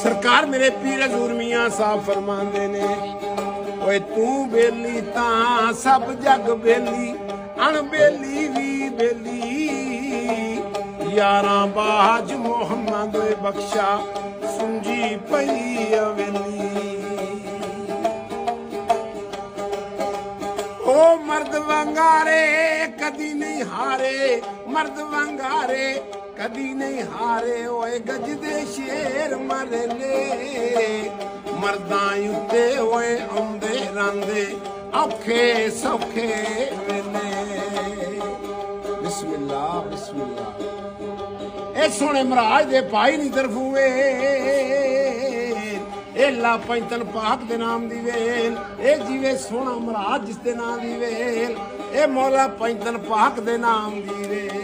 सरकार मेरे पीर हजूर मियां साहब फरमांदे ने, ओए तू बेली तां सब जग बेली, अणबेली भी बेली। यारां बाज मोहम्मद बख्शा सुंजी पई अवेली। ओ मर्द वंगारे कदी नहीं हारे, मर्द वंगारे कदी नहीं हारे। ओए गजदे शेर मरले मर्दां उत्ते ओए आउंदे रंदे औखे सौखे वेले। बिस्मिल्लाह बिस्मिल्लाह। ए सोने महाराज दे भाई नी तरफू ए ला पैंतन पाक दे नाम दी वेल। ए जीवे सोना महाराज जिस दे नाम दी वेल। ए मौला पैंतन पाक दे नाम दी वेल।